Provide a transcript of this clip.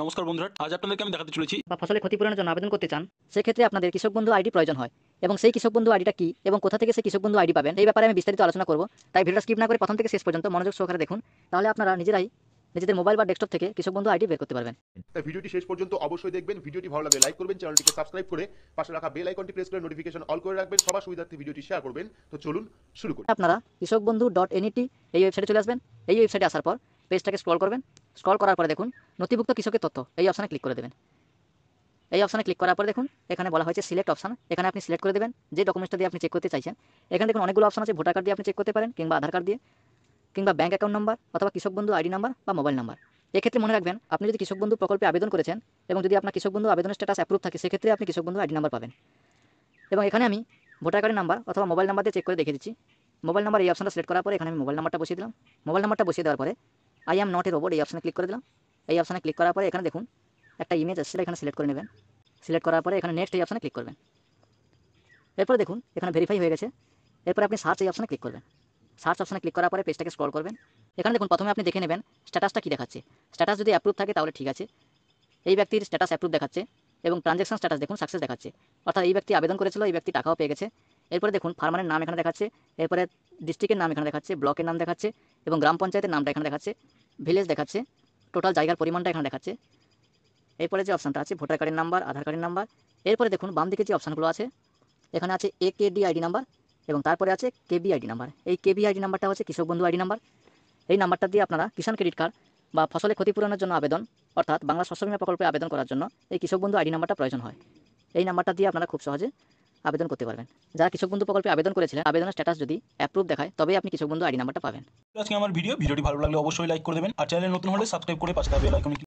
নমস্কার বন্ধুরা, আজ আপনাদেরকে আমি দেখাতে চলেছি বা ফসলের ক্ষতিপূরণের জন্য আবেদন করতে চান, সেক্ষেত্রে আপনাদের কৃষক বন্ধু আইডি প্রয়োজন হয়। এবং সেই কৃষক বন্ধু আইডিটা কি এবং কোথা থেকে সেই কৃষক বন্ধু আইডি পাবেন এই ব্যাপারে আমি বিস্তারিত আলোচনা করব। তাই ভিডিওটা স্কিপ না করে প্রথম থেকে শেষ পর্যন্ত মনোযোগ সহকারে দেখুন। তাহলে আপনারা নিজেরাই নিজেদের মোবাইল বা ডেস্কটপ থেকে কৃষক বন্ধু আইডি বের করতে পারবেন। তাই ভিডিওটি শেষ পর্যন্ত অবশ্যই দেখবেন। ভিডিওটি ভালো লাগলে লাইক করবেন, চ্যানেলটিকে সাবস্ক্রাইব করে পাশে রাখা বেল আইকনটি প্রেস করে নোটিফিকেশন অল করে রাখবেন। সবার সুবিধার্থে ভিডিওটি শেয়ার করবেন। তো চলুন শুরু করি। আপনারা কৃষক বন্ধু .net এই ওয়েবসাইটে চলে আসবেন। এই ওয়েবসাইটে আসার পর পেজটাকে স্ক্রল করবেন। স্ক্রল করার পরে দেখুন নথিভুক্ত কৃষকের তথ্য, এই অপশানে ক্লিক করে দেবেন। এই অপশানে ক্লিক করার পর দেখুন এখানে বলা হয়েছে সিলেক্ট অপশান। এখানে আপনি সিলেক্ট করে দেবেন যে ডকুমেন্টসটা দিয়ে আপনি চেক করতে চাইছেন। এখানে দেখুন অনেকগুলো অপশান আছে। ভোটার কার্ড দিয়ে আপনি চেক করতে পারেন, কিংবা আধার কার্ড দিয়ে, কিংবা ব্যাঙ্ক অ্যাকাউন্ট নাম্বার, অথবা কৃষক বন্ধু আইডি নাম্বার বা মোবাইল নাম্বার। এক্ষেত্রে মনে রাখবেন, আপনি যদি কৃষক বন্ধু প্রকল্পে আবেদন করেছেন এবং যদি আপনার কৃষক বন্ধু আবেদনের স্ট্যাটাস অ্যাপ্রুভ থাকে, সেক্ষেত্রে আপনি কৃষক বন্ধু আইডি নাম্বার পাবেন। এবং এখানে আমি ভোটার কার্ডের নাম্বার অথবা মোবাইল নাম্বার দিয়ে চেক করে দেখিয়ে দিচ্ছি। মোবাইল নাম্বার এই অপশানটা সিলেক্ট করার পরে এখানে আমি মোবাইল নাম্বারটা বসিয়ে দিলাম। মোবাইল নাম্বারটা বসিয়ে দেওয়ার পরে I am not a robot এই অপশানে ক্লিক করে দিলাম। এই অপশানে ক্লিক করার পরে এখানে দেখুন একটা ইমেজ আসছে, এখানে সিলেক্ট করে নেবেন। সিলেক্ট করার পরে এখানে নেক্সট এই অপশানে ক্লিক করবেন। এরপরে দেখুন এখানে ভেরিফাই হয়ে গেছে। এরপরে আপনি সার্চ এই অপশানে ক্লিক করবেন। সার্চ অপশানে ক্লিক করার পরে পেজটাকে স্ক্রল করবেন। এখানে দেখুন প্রথমে আপনি দেখে নেবেন স্ট্যাটাসটা কী দেখাচ্ছে। স্ট্যাটাস যদি অ্যাপ্রুভ থাকে তাহলে ঠিক আছে, এই ব্যক্তির স্ট্যাটাস অ্যাপ্রুভ দেখাচ্ছে। এবং ট্রানজ্যাকশন স্ট্যাটাস দেখুন সাকসেস দেখাচ্ছে, অর্থাৎ এই ব্যক্তি আবেদন করেছিল, এই ব্যক্তি টাকাও পেয়ে গেছে। এরপরে দেখুন ফার্মারের নাম এখানে দেখাচ্ছে, এরপরে ডিস্ট্রিক্টের নাম এখানে দেখাচ্ছে, ব্লকের নাম দেখাচ্ছে এবং গ্রাম পঞ্চায়েতের নামটা এখানে দেখাচ্ছে, ভিলেজ দেখাচ্ছে, টোটাল জায়গার পরিমাণটা এখানে দেখাচ্ছে। এরপরে যে অপশানটা আছে ভোটার কার্ডের নাম্বার, আধার কার্ডের নাম্বার। এরপরে দেখুন বাম দিকে যে অপশানগুলো আছে, এখানে আছে AKD আইডি নাম্বার এবং তারপরে আছে KB আইডি নাম্বার। এই KB আইডি নাম্বারটা হচ্ছে কৃষক বন্ধু আইডি নাম্বার। এই নাম্বারটা দিয়ে আপনারা কিষাণ ক্রেডিট কার্ড বা ফসলের ক্ষতিপূরণের জন্য আবেদন, অর্থাৎ বাংলা শস্য বীমা প্রকল্পে আবেদন করার জন্য এই কৃষক বন্ধু আইডি নাম্বারটা প্রয়োজন হয়। এই নাম্বারটা দিয়ে আপনারা খুব সহজে আবেদন করতে পারবেন। যারা কৃষক বন্ধু প্রকল্পে আবেদন করেছিলেন, আবেদনের স্ট্যাটাস যদি অ্যাপ্রুভ দেখায় তবেই আপনি কৃষক বন্ধু আইডি নাম্বারটা পাবেন। আজকে আমার ভিডিওটি ভালো লাগলে অবশ্যই লাইক করে দেবেন, আর চ্যানেলে নতুন হলে সাবস্ক্রাইব করে পাশে থাকা বেল আইকনে